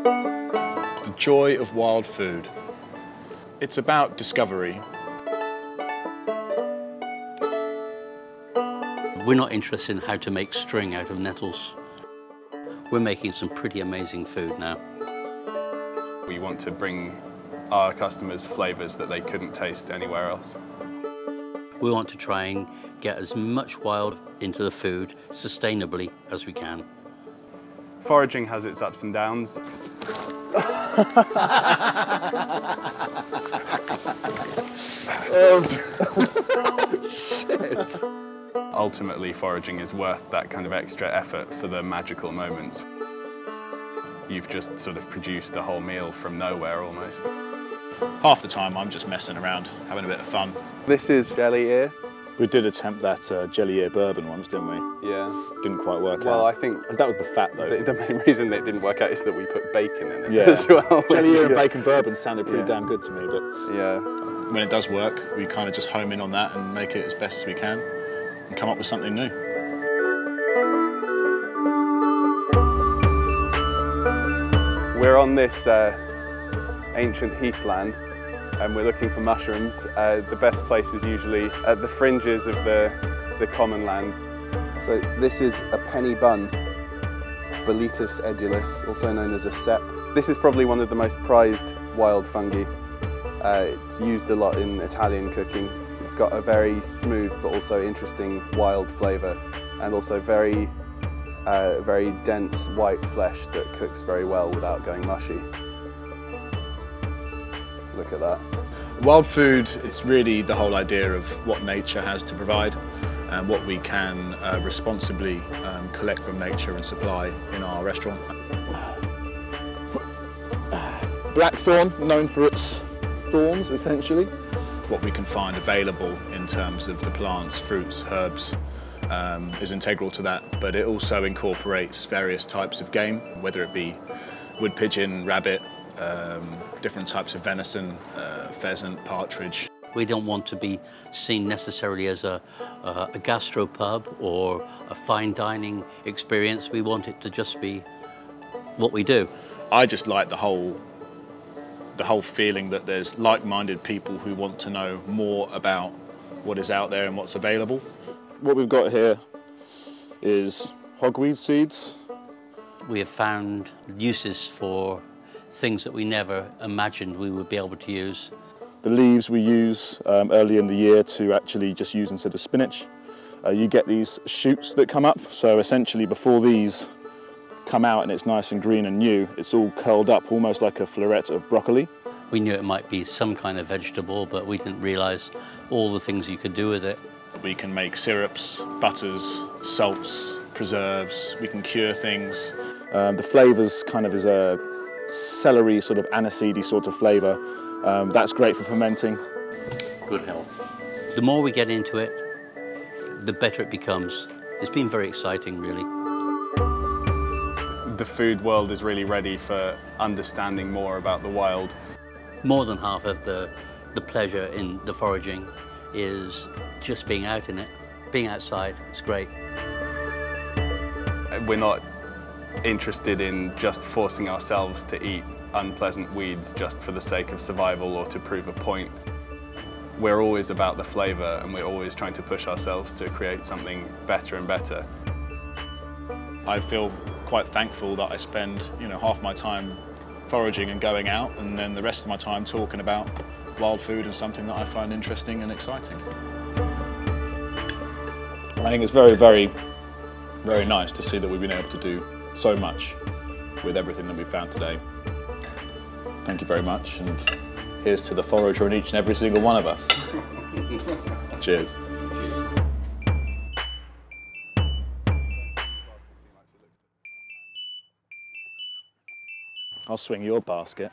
The joy of wild food. It's about discovery. We're not interested in how to make string out of nettles. We're making some pretty amazing food now. We want to bring our customers flavours that they couldn't taste anywhere else. We want to try and get as much wild into the food sustainably as we can. Foraging has its ups and downs. Shit. Ultimately, foraging is worth that kind of extra effort for the magical moments. You've just sort of produced a whole meal from nowhere almost. Half the time I'm just messing around, having a bit of fun. This is jelly ear. We did attempt that jelly ear bourbon once, didn't we? Yeah. Didn't quite work out. Well, I think that was the fat though. the main reason it didn't work out is that we put bacon in it Yeah. as well. Jelly ear and bacon bourbon sounded pretty Yeah. damn good to me, but Yeah. When it does work, we kind of just home in on that and make it as best as we can and come up with something new. We're on this ancient heathland and we're looking for mushrooms. The best place is usually at the fringes of the common land. So this is a penny bun, Boletus edulis, also known as a cep. This is probably one of the most prized wild fungi. It's used a lot in Italian cooking. It's got a very smooth but also interesting wild flavour and also very dense white flesh that cooks very well without going mushy. Look at that. Wild food, it's really the whole idea of what nature has to provide and what we can responsibly collect from nature and supply in our restaurant. blackthorn, known for its thorns essentially. What we can find available in terms of the plants, fruits, herbs is integral to that, but it also incorporates various types of game, whether it be wood pigeon, rabbit, different types of venison, pheasant, partridge. We don't want to be seen necessarily as a gastropub or a fine dining experience. We want it to just be what we do. I just like the whole feeling that there's like-minded people who want to know more about what is out there and what's available. What we've got here is hogweed seeds. We have found uses for things that we never imagined we would be able to use. The leaves we use early in the year to actually just use instead of spinach. You get these shoots that come up, so essentially before these come out and it's nice and green and new, it's all curled up almost like a floret of broccoli. We knew it might be some kind of vegetable, but we didn't realise all the things you could do with it. We can make syrups, butters, salts, preserves, we can cure things. The flavours kind of is a celery sort of aniseedy sort of flavour. That's great for fermenting. Good health. The more we get into it, the better it becomes. It's been very exciting, really. The food world is really ready for understanding more about the wild. More than half of the pleasure in the foraging is just being out in it. Being outside, it's great. We're not interested in just forcing ourselves to eat unpleasant weeds just for the sake of survival or to prove a point. We're always about the flavour and we're always trying to push ourselves to create something better and better. I feel quite thankful that I spend, half my time foraging and going out, and then the rest of my time talking about wild food and something that I find interesting and exciting. I think it's very, very, very nice to see that we've been able to do so much with everything that we've found today. Thank you very much, and here's to the forager in each and every single one of us. Cheers. I'll swing your basket.